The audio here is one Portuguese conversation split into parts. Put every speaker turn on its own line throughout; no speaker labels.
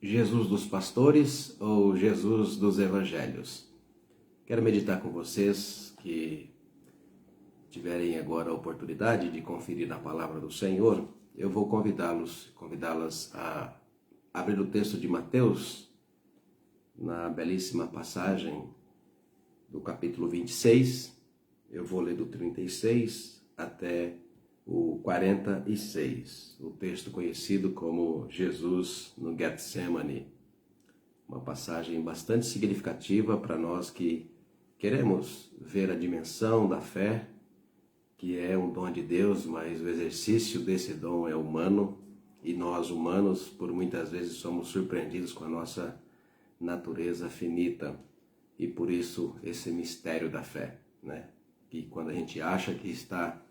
Jesus dos pastores ou Jesus dos evangelhos? Quero meditar com vocês que tiverem agora a oportunidade de conferir a palavra do Senhor. Eu vou convidá-las a abrir o texto de Mateus, na belíssima passagem do capítulo 26. Eu vou ler do 36 até o 46, o texto conhecido como Jesus no Getsemane. Uma passagem bastante significativa para nós que queremos ver a dimensão da fé, que é um dom de Deus, mas o exercício desse dom é humano, e nós humanos, por muitas vezes, somos surpreendidos com a nossa natureza finita, e por isso esse mistério da fé, né? Que quando a gente acha que está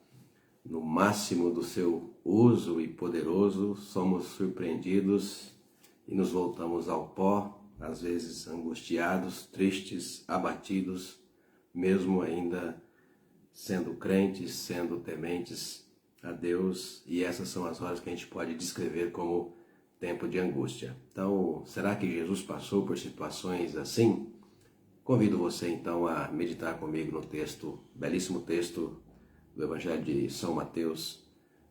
no máximo do seu uso e poderoso, somos surpreendidos e nos voltamos ao pó, às vezes angustiados, tristes, abatidos, mesmo ainda sendo crentes, sendo tementes a Deus, e essas são as horas que a gente pode descrever como tempo de angústia. Então, será que Jesus passou por situações assim? Convido você então a meditar comigo no texto, belíssimo texto do Evangelho de São Mateus,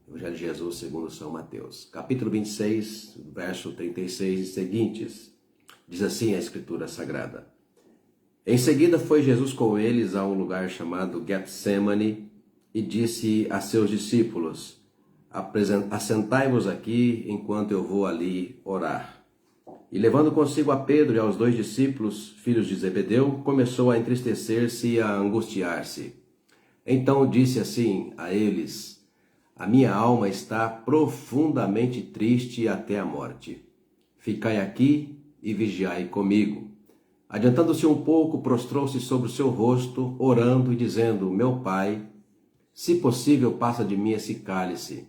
Evangelho de Jesus segundo São Mateus, capítulo 26, verso 36 e seguintes. Diz assim a Escritura Sagrada: Em seguida foi Jesus com eles a um lugar chamado Getsemane e disse a seus discípulos: Assentai-vos aqui enquanto eu vou ali orar. E levando consigo a Pedro e aos 2 discípulos, filhos de Zebedeu, começou a entristecer-se e a angustiar-se. Então disse assim a eles: A minha alma está profundamente triste até a morte. Ficai aqui e vigiai comigo. Adiantando-se um pouco, prostrou-se sobre o seu rosto, orando e dizendo: Meu Pai, se possível, passa de mim esse cálice.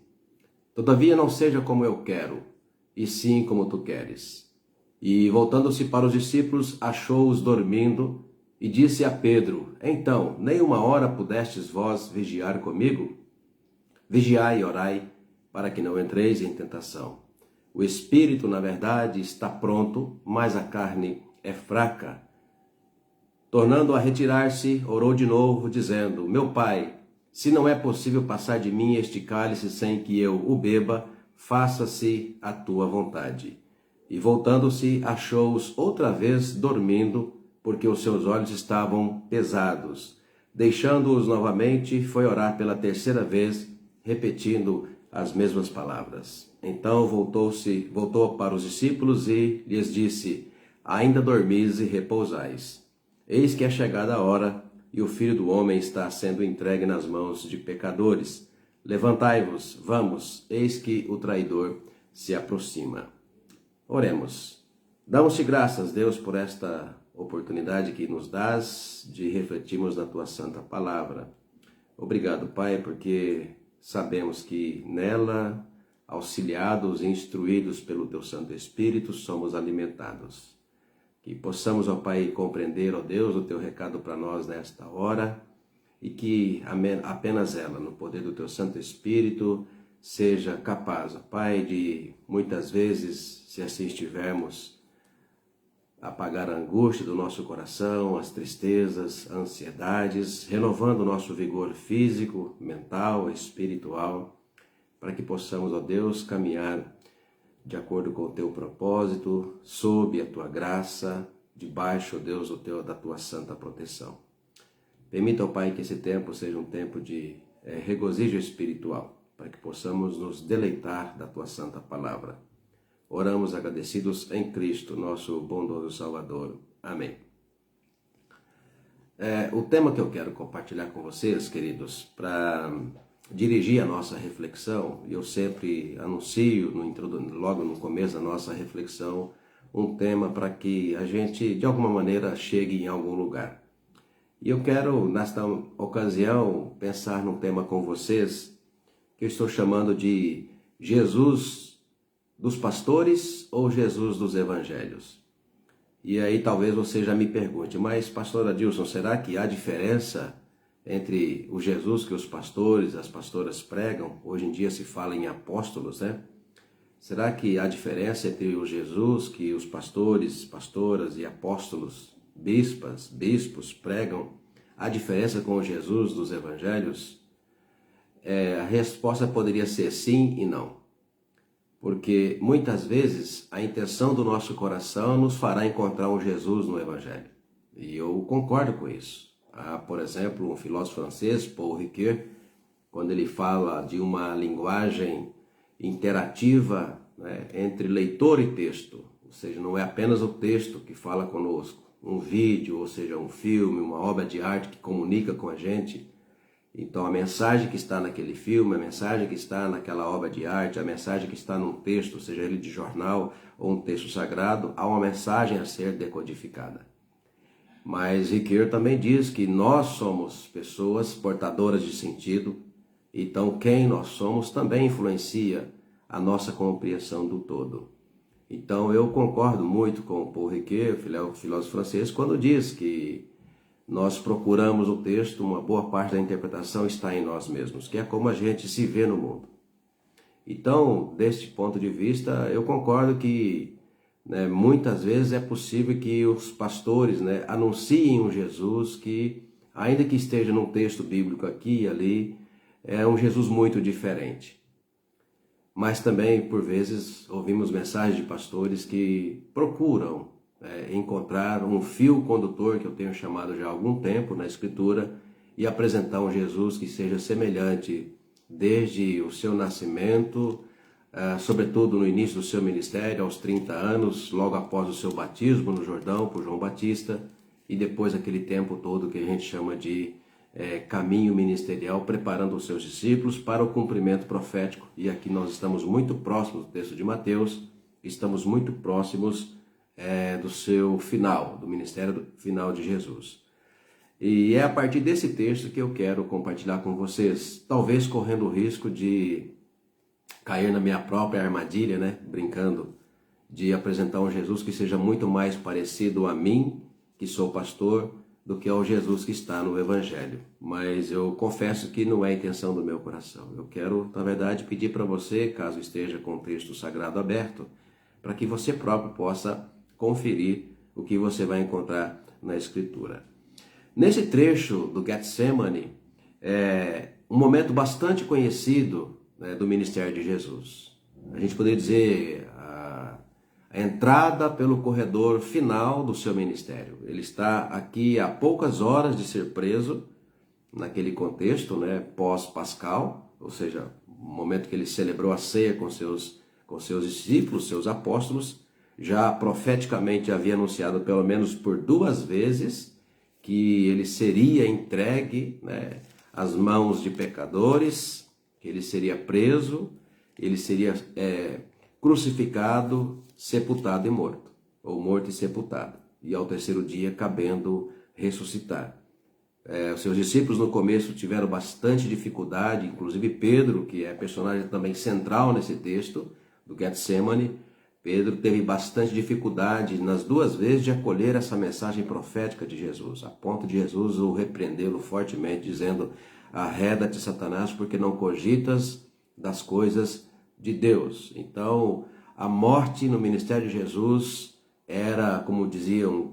Todavia não seja como eu quero, e sim como tu queres. E voltando-se para os discípulos, achou-os dormindo, e disse a Pedro: Então, nem uma hora pudestes vós vigiar comigo? Vigiai e orai, para que não entreis em tentação. O espírito, na verdade, está pronto, mas a carne é fraca. Tornando a retirar-se, orou de novo, dizendo: Meu Pai, se não é possível passar de mim este cálice sem que eu o beba, faça-se a tua vontade. E voltando-se, achou-os outra vez dormindo, porque os seus olhos estavam pesados. Deixando-os novamente, foi orar pela terceira vez, repetindo as mesmas palavras. Então voltou para os discípulos e lhes disse: Ainda dormis e repousais. Eis que é chegada a hora, e o Filho do Homem está sendo entregue nas mãos de pecadores. Levantai-vos, vamos, eis que o traidor se aproxima. Oremos. Damos-te graças, Deus, por esta oportunidade que nos dás de refletirmos na tua santa palavra. Obrigado, Pai, porque sabemos que nela, auxiliados e instruídos pelo teu Santo Espírito, somos alimentados. Que possamos, ó Pai, compreender, ó Deus, o teu recado para nós nesta hora, e que apenas ela, no poder do teu Santo Espírito, seja capaz, ó Pai, de muitas vezes, se assim estivermos, apagar a angústia do nosso coração, as tristezas, ansiedades, renovando o nosso vigor físico, mental, espiritual, para que possamos, ó Deus, caminhar de acordo com o teu propósito, sob a tua graça, debaixo, ó Deus, da tua santa proteção. Permita, ó Pai, que esse tempo seja um tempo de regozijo espiritual, para que possamos nos deleitar da tua santa palavra. Oramos agradecidos em Cristo, nosso bondoso Salvador. Amém. O tema que eu quero compartilhar com vocês, queridos, para dirigir a nossa reflexão, e eu sempre anuncio logo no começo da nossa reflexão, um tema para que a gente, de alguma maneira, chegue em algum lugar. E eu quero, nesta ocasião, pensar num tema com vocês, que eu estou chamando de Jesus dos pastores ou Jesus dos evangelhos? E aí talvez você já me pergunte, mas pastor Adilson, será que há diferença entre o Jesus que os pastores, as pastoras pregam? Hoje em dia se fala em apóstolos, né? Será que há diferença entre o Jesus que os pastores, pastoras e apóstolos, bispos pregam? Há diferença com o Jesus dos evangelhos? A resposta poderia ser sim e não. Porque muitas vezes a intenção do nosso coração nos fará encontrar um Jesus no evangelho. E eu concordo com isso. Há, por exemplo, um filósofo francês, Paul Ricoeur, quando ele fala de uma linguagem interativa, né, entre leitor e texto, ou seja, não é apenas o texto que fala conosco, um vídeo, ou seja, um filme, uma obra de arte que comunica com a gente. Então a mensagem que está naquele filme, a mensagem que está naquela obra de arte, a mensagem que está num texto, seja ele de jornal ou um texto sagrado, há uma mensagem a ser decodificada. Mas Ricoeur também diz que nós somos pessoas portadoras de sentido, então quem nós somos também influencia a nossa compreensão do todo. Então eu concordo muito com o Paul Ricoeur, filósofo francês, quando diz que nós procuramos o texto, uma boa parte da interpretação está em nós mesmos, que é como a gente se vê no mundo. Então, deste ponto de vista, eu concordo que muitas vezes é possível que os pastores anunciem um Jesus que, ainda que esteja num texto bíblico aqui e ali, é um Jesus muito diferente. Mas também, por vezes, ouvimos mensagens de pastores que procuram encontrar um fio condutor, que eu tenho chamado já há algum tempo na Escritura, e apresentar um Jesus que seja semelhante desde o seu nascimento, sobretudo no início do seu ministério, aos 30 anos, logo após o seu batismo no Jordão por João Batista, e depois aquele tempo todo que a gente chama de caminho ministerial, preparando os seus discípulos para o cumprimento profético. E aqui nós estamos muito próximos do texto de Mateus, estamos muito próximos do seu final, do ministério final de Jesus. E é a partir desse texto que eu quero compartilhar com vocês, talvez correndo o risco de cair na minha própria armadilha, brincando, de apresentar um Jesus que seja muito mais parecido a mim, que sou pastor, do que ao Jesus que está no Evangelho. Mas eu confesso que não é a intenção do meu coração. Eu quero, na verdade, pedir para você, caso esteja com o texto sagrado aberto, para que você próprio possa conferir o que você vai encontrar na Escritura. Nesse trecho do Getsemane, um momento bastante conhecido do ministério de Jesus. A gente poderia dizer a entrada pelo corredor final do seu ministério. Ele está aqui a poucas horas de ser preso, naquele contexto, pós-pascal, ou seja, o momento que ele celebrou a ceia com seus discípulos, seus apóstolos. Já profeticamente havia anunciado pelo menos por 2 vezes que ele seria entregue às mãos de pecadores, que ele seria preso, ele seria crucificado, sepultado e morto, ou morto e sepultado, e ao 3º dia cabendo ressuscitar. Os seus discípulos no começo tiveram bastante dificuldade, inclusive Pedro, que é personagem também central nesse texto do Getsemane. Pedro teve bastante dificuldade nas 2 vezes de acolher essa mensagem profética de Jesus, a ponto de Jesus o repreendê-lo fortemente, dizendo: arreda-te, Satanás, porque não cogitas das coisas de Deus. Então, a morte no ministério de Jesus era, como dizia um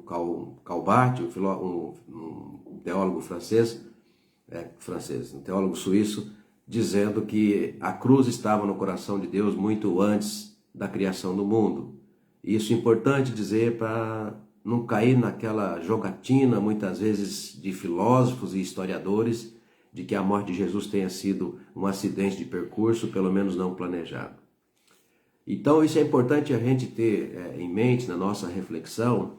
Calbart, um teólogo francês, um teólogo suíço, dizendo que a cruz estava no coração de Deus muito antes da criação do mundo. Isso é importante dizer para não cair naquela jogatina, muitas vezes, de filósofos e historiadores, de que a morte de Jesus tenha sido um acidente de percurso, pelo menos não planejado. Então isso é importante a gente ter em mente na nossa reflexão,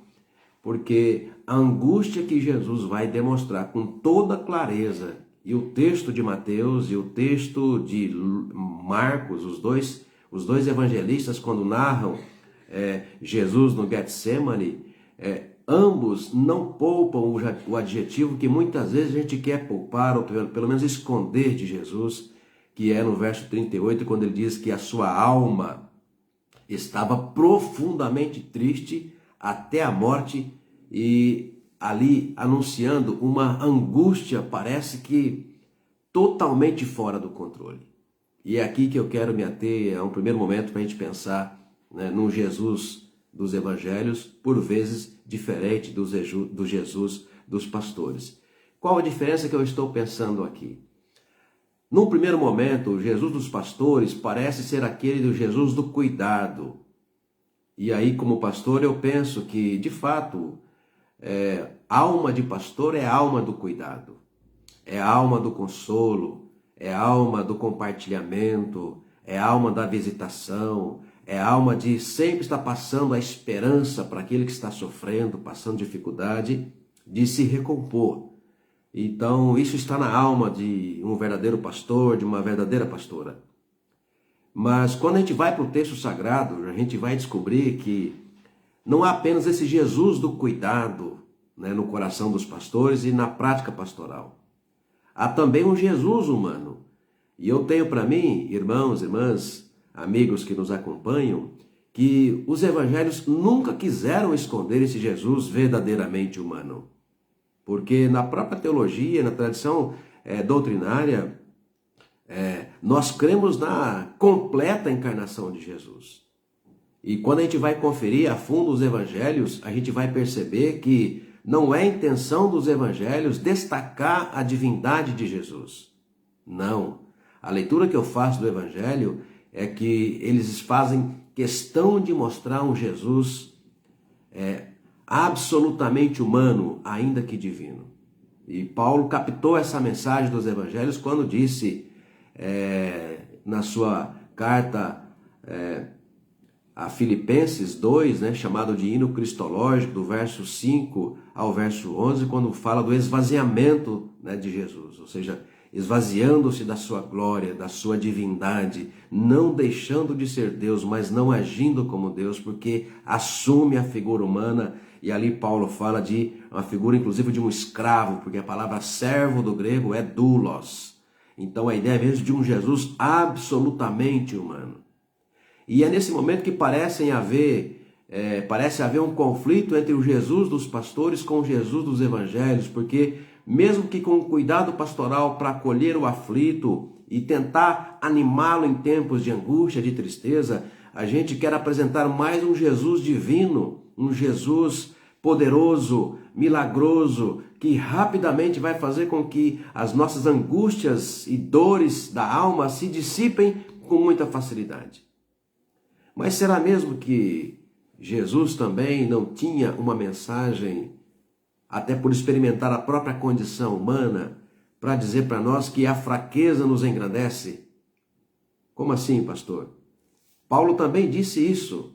porque a angústia que Jesus vai demonstrar com toda clareza, e o texto de Mateus e o texto de Marcos, os dois evangelistas, quando narram Jesus no Getsemane, ambos não poupam o adjetivo que muitas vezes a gente quer poupar, ou pelo menos esconder de Jesus, que é no verso 38, quando ele diz que a sua alma estava profundamente triste até a morte, e ali anunciando uma angústia, parece que totalmente fora do controle. E é aqui que eu quero me ater a um primeiro momento para a gente pensar, né, num Jesus dos evangelhos, por vezes diferente do Jesus dos pastores. Qual a diferença que eu estou pensando aqui? Num primeiro momento, o Jesus dos pastores parece ser aquele do Jesus do cuidado. E aí, como pastor, eu penso que, de fato, alma de pastor é alma do cuidado, é alma do consolo, é alma do compartilhamento, é alma da visitação, é alma de sempre estar passando a esperança para aquele que está sofrendo, passando dificuldade, de se recompor. Então, isso está na alma de um verdadeiro pastor, de uma verdadeira pastora. Mas quando a gente vai para o texto sagrado, a gente vai descobrir que não há apenas esse Jesus do cuidado, né, no coração dos pastores e na prática pastoral. Há também um Jesus humano. E eu tenho para mim, irmãos, irmãs, amigos que nos acompanham, que os evangelhos nunca quiseram esconder esse Jesus verdadeiramente humano. Porque na própria teologia, na tradição doutrinária, nós cremos na completa encarnação de Jesus. E quando a gente vai conferir a fundo os evangelhos, a gente vai perceber que não é intenção dos evangelhos destacar a divindade de Jesus. Não. A leitura que eu faço do evangelho é que eles fazem questão de mostrar um Jesus absolutamente humano, ainda que divino. E Paulo captou essa mensagem dos evangelhos quando disse na sua carta a Filipenses 2, né, chamado de hino cristológico, do verso 5 ao verso 11, quando fala do esvaziamento, né, de Jesus, ou seja, esvaziando-se da sua glória, da sua divindade, não deixando de ser Deus, mas não agindo como Deus, porque assume a figura humana. E ali Paulo fala de uma figura inclusive de um escravo, porque a palavra servo do grego é doulos. Então a ideia mesmo de um Jesus absolutamente humano. E é nesse momento que parece haver um conflito entre o Jesus dos pastores com o Jesus dos evangelhos, porque mesmo que com cuidado pastoral para acolher o aflito e tentar animá-lo em tempos de angústia, de tristeza, a gente quer apresentar mais um Jesus divino, um Jesus poderoso, milagroso, que rapidamente vai fazer com que as nossas angústias e dores da alma se dissipem com muita facilidade. Mas será mesmo que Jesus também não tinha uma mensagem, até por experimentar a própria condição humana, para dizer para nós que a fraqueza nos engrandece? Como assim, pastor? Paulo também disse isso,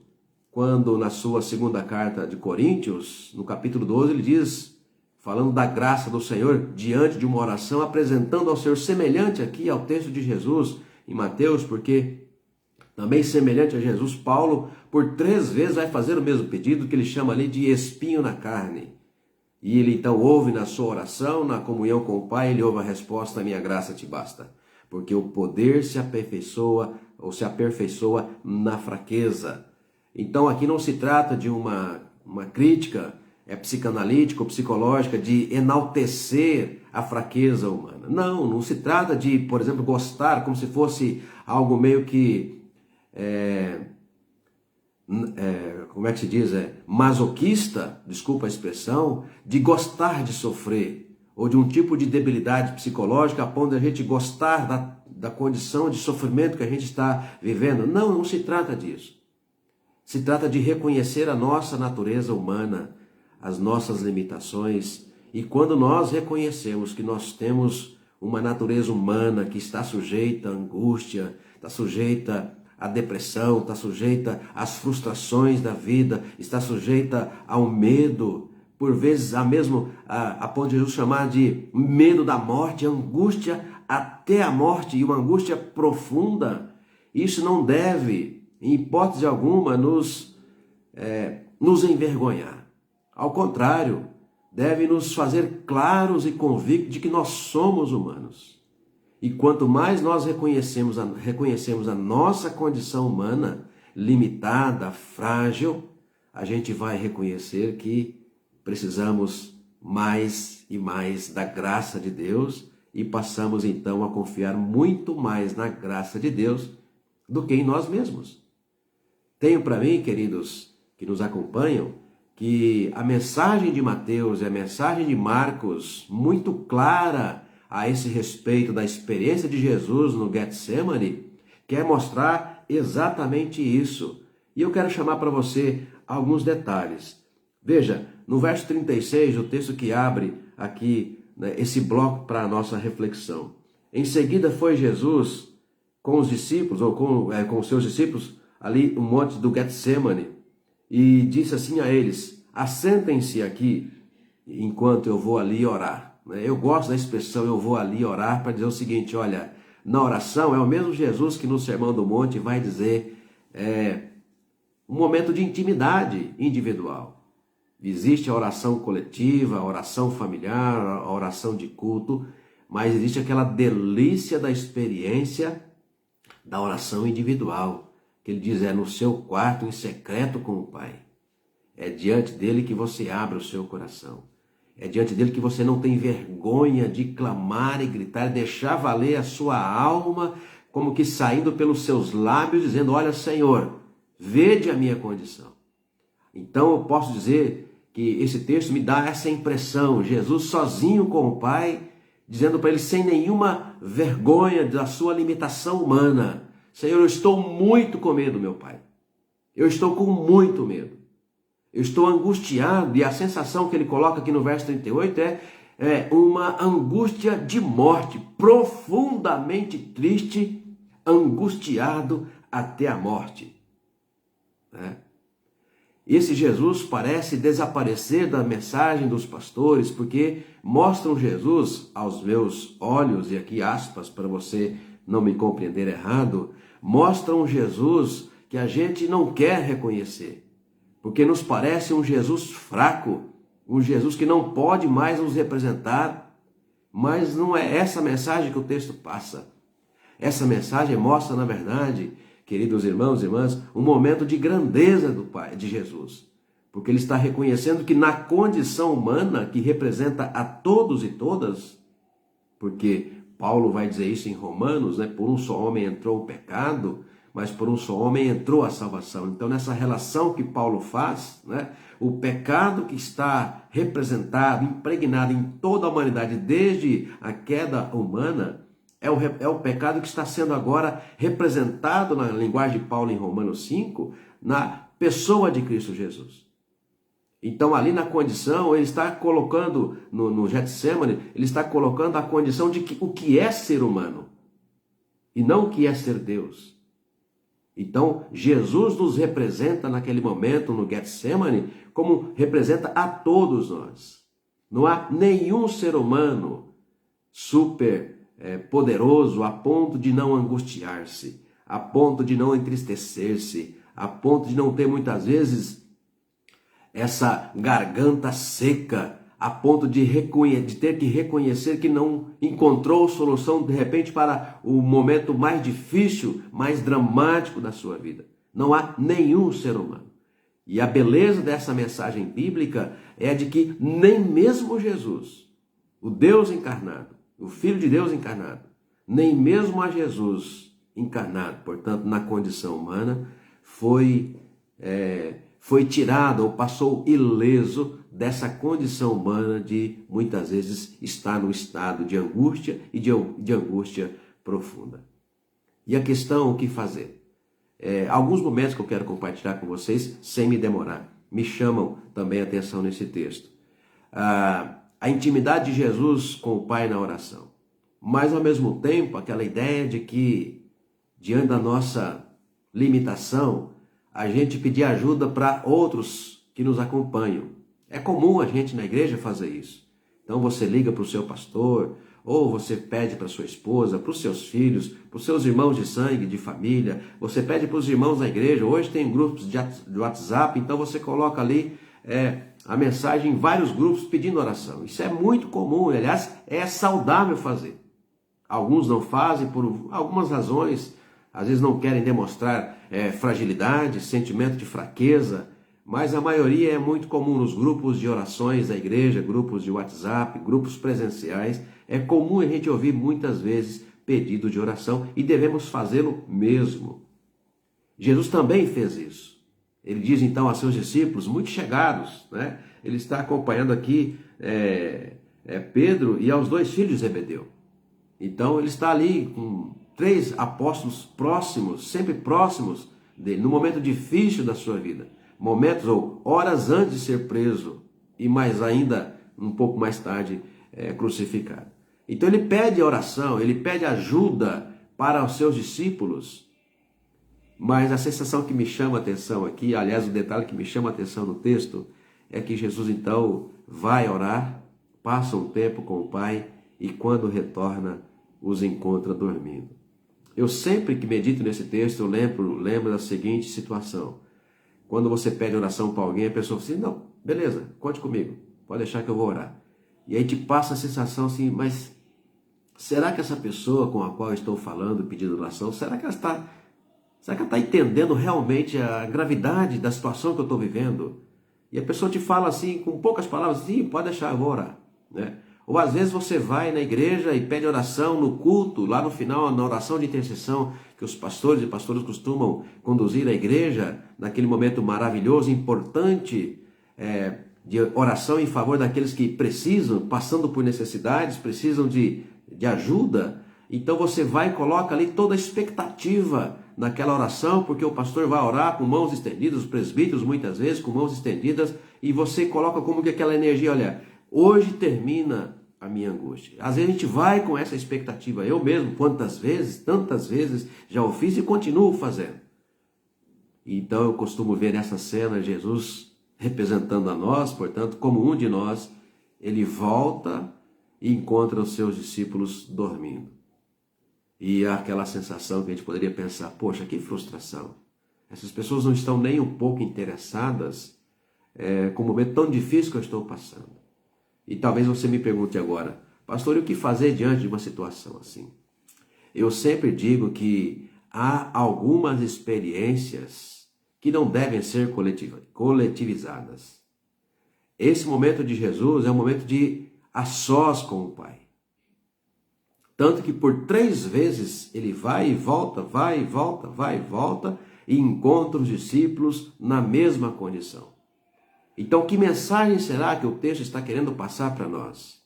quando na sua segunda carta de Coríntios, no capítulo 12, ele diz, falando da graça do Senhor, diante de uma oração, apresentando ao Senhor, semelhante aqui ao texto de Jesus, em Mateus, porque também semelhante a Jesus, Paulo, por 3 vezes vai fazer o mesmo pedido, que ele chama ali de espinho na carne. E ele então ouve na sua oração, na comunhão com o Pai, ele ouve a resposta, a minha graça te basta. Porque o poder se aperfeiçoa, ou se aperfeiçoa na fraqueza. Então aqui não se trata de uma crítica psicanalítica ou psicológica de enaltecer a fraqueza humana. Não, não se trata de, por exemplo, gostar como se fosse algo meio que como é que se diz? Masoquista, desculpa a expressão, de gostar de sofrer, ou de um tipo de debilidade psicológica a ponto de a gente gostar da condição de sofrimento que a gente está vivendo. Não, não se trata disso. Se trata de reconhecer a nossa natureza humana, as nossas limitações, e quando nós reconhecemos que nós temos uma natureza humana que está sujeita à angústia, está sujeita à depressão, está sujeita às frustrações da vida, está sujeita ao medo, por vezes a ponto de Jesus chamar de medo da morte, angústia até a morte, e uma angústia profunda. Isso não deve, em hipótese alguma, nos envergonhar. Ao contrário, deve nos fazer claros e convictos de que nós somos humanos. E quanto mais nós reconhecemos a nossa condição humana, limitada, frágil, a gente vai reconhecer que precisamos mais e mais da graça de Deus e passamos então a confiar muito mais na graça de Deus do que em nós mesmos. Tenho para mim, queridos que nos acompanham, que a mensagem de Mateus e a mensagem de Marcos, muito clara a esse respeito da experiência de Jesus no Getsemane, quer mostrar exatamente isso. E eu quero chamar para você alguns detalhes. Veja, no verso 36, o texto que abre aqui, né, esse bloco para a nossa reflexão. Em seguida foi Jesus com os discípulos, ou com os seus discípulos, ali no monte do Getsemane, e disse assim a eles: assentem-se aqui enquanto eu vou ali orar. Eu gosto da expressão eu vou ali orar para dizer o seguinte: olha, na oração é o mesmo Jesus que no Sermão do Monte vai dizer um momento de intimidade individual. Existe a oração coletiva, a oração familiar, a oração de culto, mas existe aquela delícia da experiência da oração individual, que ele diz, é no seu quarto, em secreto com o Pai. É diante dele que você abre o seu coração. É diante dele que você não tem vergonha de clamar e gritar, deixar valer a sua alma, como que saindo pelos seus lábios, dizendo, olha, Senhor, vede a minha condição. Então eu posso dizer que esse texto me dá essa impressão, Jesus sozinho com o Pai, dizendo para ele sem nenhuma vergonha da sua limitação humana, Senhor, eu estou muito com medo, meu Pai. Eu estou com muito medo. Eu estou angustiado, e a sensação que ele coloca aqui no verso 38 é uma angústia de morte, profundamente triste, angustiado até a morte. Esse Jesus parece desaparecer da mensagem dos pastores, porque mostram Jesus aos meus olhos, e aqui aspas para você não me compreender errado, mostram Jesus que a gente não quer reconhecer, porque nos parece um Jesus fraco, um Jesus que não pode mais nos representar, mas não é essa mensagem que o texto passa. Essa mensagem mostra, na verdade, queridos irmãos e irmãs, um momento de grandeza do Pai, de Jesus, porque ele está reconhecendo que na condição humana, que representa a todos e todas, porque Paulo vai dizer isso em Romanos, né? Por um só homem entrou o pecado, mas por um só homem entrou a salvação. Então, nessa relação que Paulo faz, né? O pecado que está representado, impregnado em toda a humanidade desde a queda humana, é o pecado que está sendo agora representado na linguagem de Paulo em Romanos 5, na pessoa de Cristo Jesus. Então, ali na condição, ele está colocando, no Getsemane, ele está colocando a condição de o que é ser humano, e não o que é ser Deus. Então, Jesus nos representa naquele momento, no Getsemane, como representa a todos nós. Não há nenhum ser humano super poderoso a ponto de não angustiar-se, a ponto de não entristecer-se, a ponto de não ter muitas vezes essa garganta seca, a ponto de ter que reconhecer que não encontrou solução de repente para o momento mais difícil, mais dramático da sua vida. Não há nenhum ser humano. E a beleza dessa mensagem bíblica é de que nem mesmo Jesus, o Deus encarnado, o Filho de Deus encarnado, nem mesmo a Jesus encarnado, portanto, na condição humana, foi tirado ou passou ileso dessa condição humana de, muitas vezes, estar no estado de angústia e de angústia profunda. E a questão, o que fazer? Alguns momentos que eu quero compartilhar com vocês, sem me demorar, me chamam também a atenção nesse texto. A intimidade de Jesus com o Pai na oração. Mas, ao mesmo tempo, aquela ideia de que, diante da nossa limitação, a gente pedir ajuda para outros que nos acompanham. É comum a gente na igreja fazer isso. Então você liga para o seu pastor, ou você pede para sua esposa, para os seus filhos, para os seus irmãos de sangue, de família. Você pede para os irmãos da igreja. Hoje tem grupos de WhatsApp, então você coloca ali a mensagem em vários grupos pedindo oração. Isso é muito comum, aliás, é saudável fazer. Alguns não fazem por algumas razões, às vezes não querem demonstrar fragilidade, sentimento de fraqueza, mas a maioria é muito comum nos grupos de orações da igreja, grupos de WhatsApp, grupos presenciais, É comum a gente ouvir muitas vezes pedido de oração e devemos fazê-lo mesmo. Jesus também fez isso. Ele diz então a seus discípulos, muito chegados, né? Ele está acompanhando aqui Pedro e aos 2 filhos de Zebedeu. Então ele está ali com 3 apóstolos próximos, sempre próximos dele, no momento difícil da sua vida. Momentos ou horas antes de ser preso e mais ainda um pouco mais tarde crucificado. Então ele pede oração, ele pede ajuda para os seus discípulos. Mas a sensação que me chama a atenção aqui, aliás, o detalhe que me chama a atenção no texto, é que Jesus então vai orar, passa um tempo com o Pai e quando retorna, os encontra dormindo. Eu sempre que medito nesse texto, eu lembro da seguinte situação. Quando você pede oração para alguém, a pessoa fala assim, não, beleza, conte comigo, pode deixar que eu vou orar. E aí te passa a sensação assim, mas será que essa pessoa com a qual eu estou falando, pedindo oração, será que ela está entendendo realmente a gravidade da situação que eu estou vivendo? E a pessoa te fala assim, com poucas palavras, sim, pode deixar, eu vou orar, né? Ou às vezes você vai na igreja e pede oração no culto, lá no final, na oração de intercessão, que os pastores e pastoras costumam conduzir a igreja, naquele momento maravilhoso, importante, de oração em favor daqueles que precisam, passando por necessidades, precisam de ajuda. Então você vai e coloca ali toda a expectativa naquela oração, porque o pastor vai orar com mãos estendidas, os presbíteros muitas vezes com mãos estendidas, e você coloca como que aquela energia, olha, hoje termina a minha angústia. Às vezes a gente vai com essa expectativa. Eu mesmo, tantas vezes já o fiz e continuo fazendo. Então eu costumo ver nessa cena Jesus representando a nós, portanto, como um de nós, ele volta e encontra os seus discípulos dormindo. E há aquela sensação que a gente poderia pensar, poxa, que frustração. Essas pessoas não estão nem um pouco interessadas com o momento tão difícil que eu estou passando. E talvez você me pergunte agora, pastor, e o que fazer diante de uma situação assim? Eu sempre digo que há algumas experiências que não devem ser coletivizadas. Esse momento de Jesus é um momento de a sós com o Pai. Tanto que por 3 vezes ele vai e volta, vai e volta, vai e volta, e encontra os discípulos na mesma condição. Então, que mensagem será que o texto está querendo passar para nós?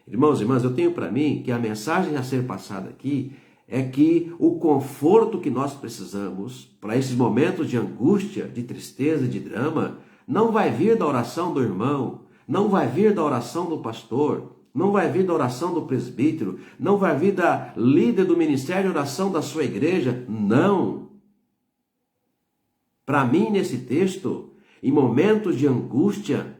Irmãos e irmãs, eu tenho para mim que a mensagem a ser passada aqui é que o conforto que nós precisamos para esses momentos de angústia, de tristeza, de drama, não vai vir da oração do irmão, não vai vir da oração do pastor, não vai vir da oração do presbítero, não vai vir da líder do ministério de oração da sua igreja, não. Para mim, nesse texto, em momentos de angústia,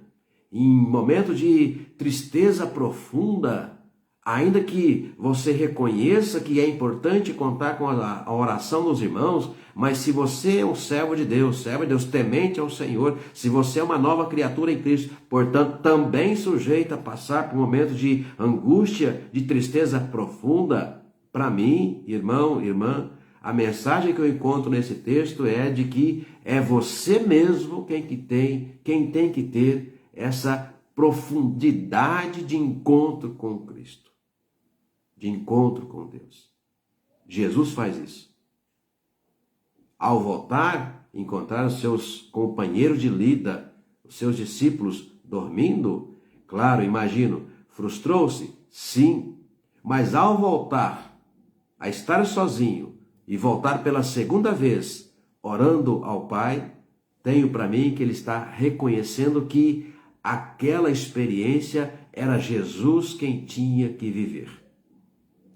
em momentos de tristeza profunda, ainda que você reconheça que é importante contar com a oração dos irmãos, mas se você é um servo de Deus, temente ao Senhor, se você é uma nova criatura em Cristo, portanto, também sujeito a passar por momentos de angústia, de tristeza profunda, para mim, irmão, irmã, a mensagem que eu encontro nesse texto é de que é você mesmo quem tem que ter essa profundidade de encontro com Cristo, de encontro com Deus. Jesus faz isso. Ao voltar, encontrar os seus companheiros de lida, os seus discípulos dormindo, claro, imagino, frustrou-se? Sim, mas ao voltar a estar sozinho, e voltar pela segunda vez, orando ao Pai, tenho para mim que ele está reconhecendo que aquela experiência era Jesus quem tinha que viver.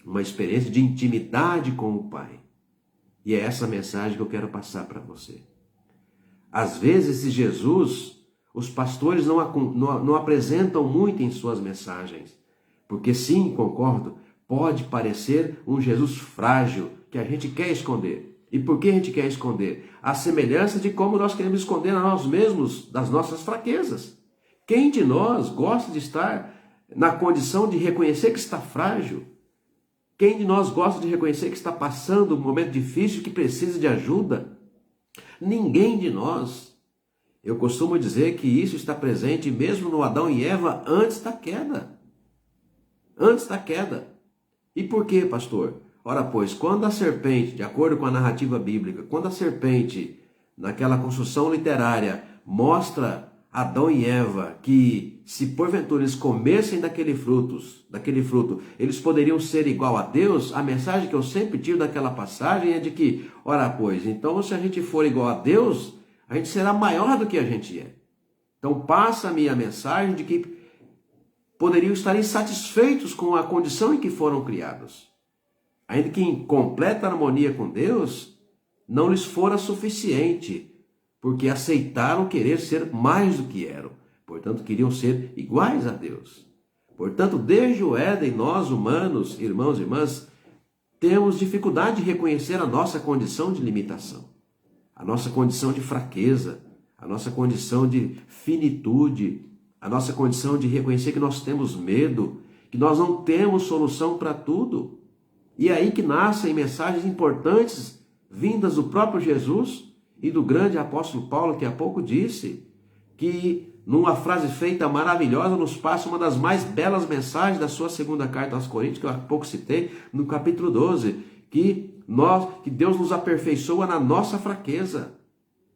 Uma experiência de intimidade com o Pai. E é essa mensagem que eu quero passar para você. Às vezes, esse Jesus, os pastores não apresentam muito em suas mensagens. Porque sim, concordo, pode parecer um Jesus frágil, que a gente quer esconder. E por que a gente quer esconder? A semelhança de como nós queremos esconder a nós mesmos das nossas fraquezas. Quem de nós gosta de estar na condição de reconhecer que está frágil? Quem de nós gosta de reconhecer que está passando um momento difícil, que precisa de ajuda? Ninguém de nós. Eu costumo dizer que isso está presente mesmo no Adão e Eva antes da queda. antes da queda. E por quê, pastor? Ora, pois, quando a serpente, de acordo com a narrativa bíblica, quando a serpente, naquela construção literária, mostra Adão e Eva que se porventura eles comessem daquele fruto, eles poderiam ser igual a Deus, a mensagem que eu sempre tiro daquela passagem é de que, ora, pois, então se a gente for igual a Deus, a gente será maior do que a gente é. Então passa-me a mensagem de que poderiam estar insatisfeitos com a condição em que foram criados. Ainda que em completa harmonia com Deus, não lhes fora suficiente, porque aceitaram querer ser mais do que eram. Portanto, queriam ser iguais a Deus. Portanto, desde o Éden, nós humanos, irmãos e irmãs, temos dificuldade de reconhecer a nossa condição de limitação, a nossa condição de fraqueza, a nossa condição de finitude, a nossa condição de reconhecer que nós temos medo, que nós não temos solução para tudo. E é aí que nascem mensagens importantes vindas do próprio Jesus e do grande apóstolo Paulo, que há pouco disse, que numa frase feita maravilhosa nos passa uma das mais belas mensagens da sua segunda carta aos Coríntios, que eu há pouco citei, no capítulo 12, que Deus nos aperfeiçoa na nossa fraqueza.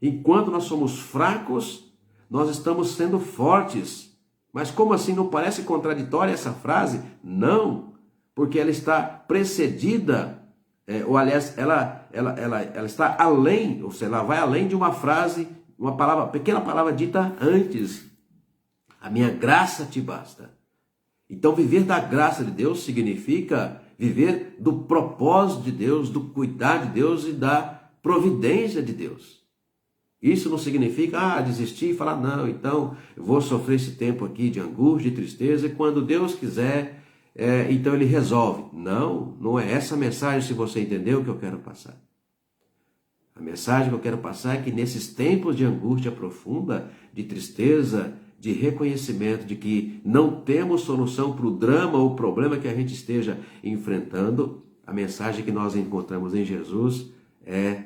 Enquanto nós somos fracos, nós estamos sendo fortes. Mas como assim? Não parece contraditória essa frase? Não, porque ela está precedida, ou aliás, ela está além, ou seja, ela vai além de uma frase, uma palavra, pequena palavra dita antes. A minha graça te basta. Então viver da graça de Deus significa viver do propósito de Deus, do cuidar de Deus e da providência de Deus. Isso não significa desistir e falar, não, então eu vou sofrer esse tempo aqui de angústia, de tristeza, e quando Deus quiser, então Ele resolve. Não, não é essa a mensagem, se você entendeu o que eu quero passar. A mensagem que eu quero passar é que nesses tempos de angústia profunda, de tristeza, de reconhecimento de que não temos solução para o drama ou problema que a gente esteja enfrentando, a mensagem que nós encontramos em Jesus é: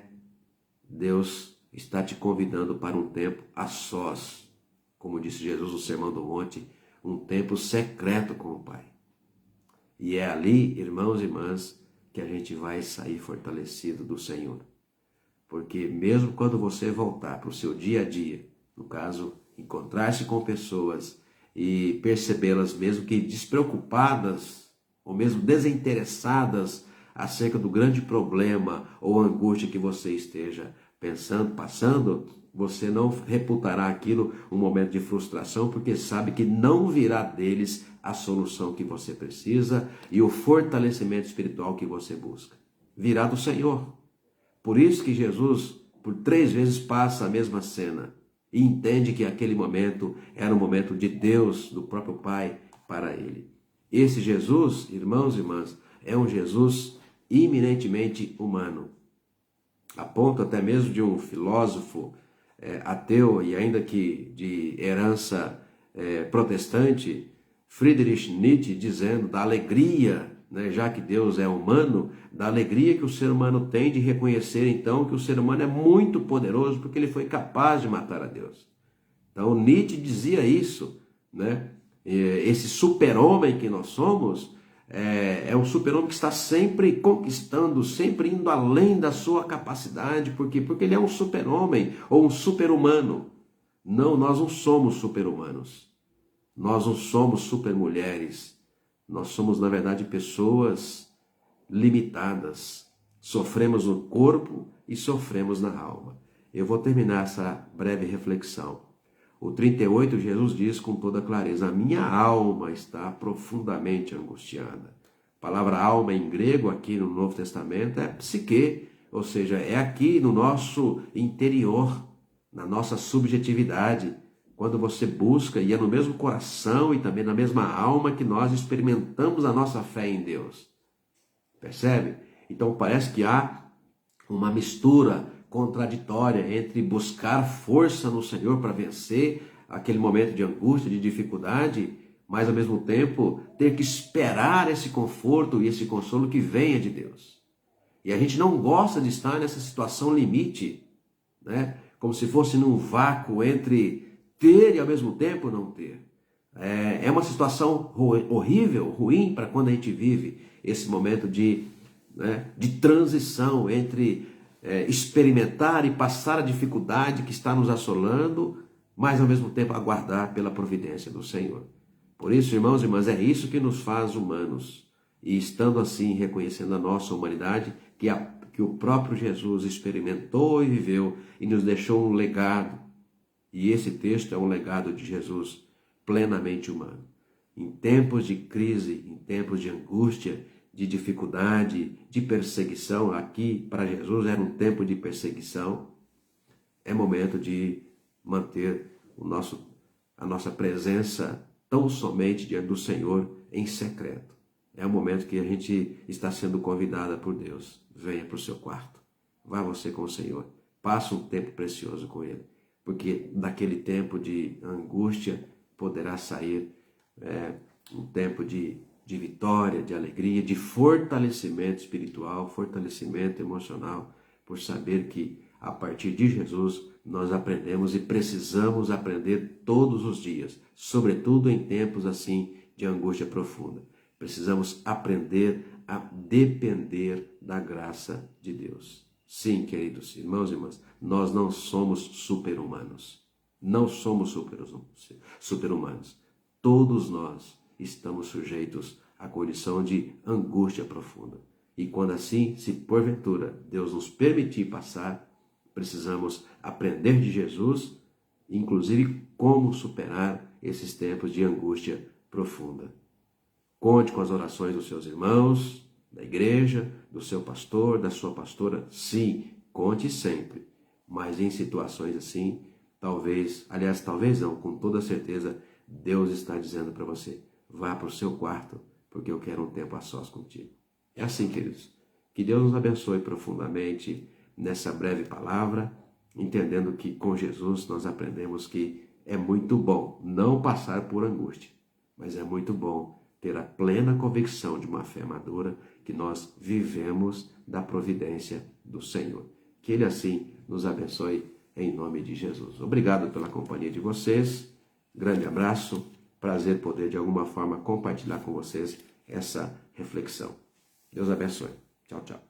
Deus está te convidando para um tempo a sós, como disse Jesus no Sermão do Monte, um tempo secreto com o Pai. E é ali, irmãos e irmãs, que a gente vai sair fortalecido do Senhor. Porque mesmo quando você voltar para o seu dia a dia, no caso, encontrar-se com pessoas e percebê-las mesmo que despreocupadas ou mesmo desinteressadas acerca do grande problema ou angústia que você esteja pensando, passando, você não reputará aquilo um momento de frustração, porque sabe que não virá deles a solução que você precisa e o fortalecimento espiritual que você busca. Virá do Senhor. Por isso que Jesus, por 3 vezes, passa a mesma cena e entende que aquele momento era um momento de Deus, do próprio Pai, para ele. Esse Jesus, irmãos e irmãs, é um Jesus eminentemente humano. A ponto até mesmo de um filósofo ateu e ainda que de herança protestante, Friedrich Nietzsche, dizendo da alegria, já que Deus é humano, da alegria que o ser humano tem de reconhecer então que o ser humano é muito poderoso porque ele foi capaz de matar a Deus. Então Nietzsche dizia isso, esse super-homem que nós somos é um super-homem que está sempre conquistando, sempre indo além da sua capacidade. Por quê? Porque ele é um super-homem ou um super-humano. Não, nós não somos super-humanos. Nós não somos super-mulheres. Nós somos, na verdade, pessoas limitadas. Sofremos no corpo e sofremos na alma. Eu vou terminar essa breve reflexão. O 38, Jesus diz com toda clareza: a minha alma está profundamente angustiada. A palavra alma em grego aqui no Novo Testamento é psique, ou seja, é aqui no nosso interior, na nossa subjetividade. Quando você busca, e é no mesmo coração e também na mesma alma que nós experimentamos a nossa fé em Deus. Percebe? Então parece que há uma mistura contraditória entre buscar força no Senhor para vencer aquele momento de angústia, de dificuldade, mas ao mesmo tempo ter que esperar esse conforto e esse consolo que venha de Deus. E a gente não gosta de estar nessa situação limite, como se fosse num vácuo entre ter e ao mesmo tempo não ter. É uma situação horrível, ruim, para quando a gente vive esse momento de transição entre experimentar e passar a dificuldade que está nos assolando, mas ao mesmo tempo aguardar pela providência do Senhor. Por isso, irmãos e irmãs, é isso que nos faz humanos. E estando assim, reconhecendo a nossa humanidade, que o próprio Jesus experimentou e viveu e nos deixou um legado. E esse texto é um legado de Jesus plenamente humano. Em tempos de crise, em tempos de angústia, de dificuldade, de perseguição, aqui para Jesus era um tempo de perseguição, é momento de manter a nossa presença tão somente diante do Senhor em secreto. É o momento que a gente está sendo convidada por Deus. Venha para o seu quarto. Vá você com o Senhor. Passe um tempo precioso com Ele. Porque daquele tempo de angústia poderá sair um tempo de vitória, de alegria, de fortalecimento espiritual, fortalecimento emocional, por saber que a partir de Jesus nós aprendemos e precisamos aprender todos os dias, sobretudo em tempos assim de angústia profunda. Precisamos aprender a depender da graça de Deus. Sim, queridos irmãos e irmãs, nós não somos super-humanos. Não somos super-humanos. Todos nós estamos sujeitos à condição de angústia profunda. E quando assim, se porventura Deus nos permitir passar, precisamos aprender de Jesus, inclusive como superar esses tempos de angústia profunda. Conte com as orações dos seus irmãos, da igreja, do seu pastor, da sua pastora. Sim, conte sempre. Mas em situações assim, talvez não, com toda certeza, Deus está dizendo para você, vá para o seu quarto, porque eu quero um tempo a sós contigo. É assim, queridos. Que Deus nos abençoe profundamente nessa breve palavra, entendendo que com Jesus nós aprendemos que é muito bom não passar por angústia, mas é muito bom ter a plena convicção de uma fé madura que nós vivemos da providência do Senhor. Que Ele assim nos abençoe em nome de Jesus. Obrigado pela companhia de vocês. Grande abraço. Prazer poder de alguma forma compartilhar com vocês essa reflexão. Deus abençoe. Tchau, tchau.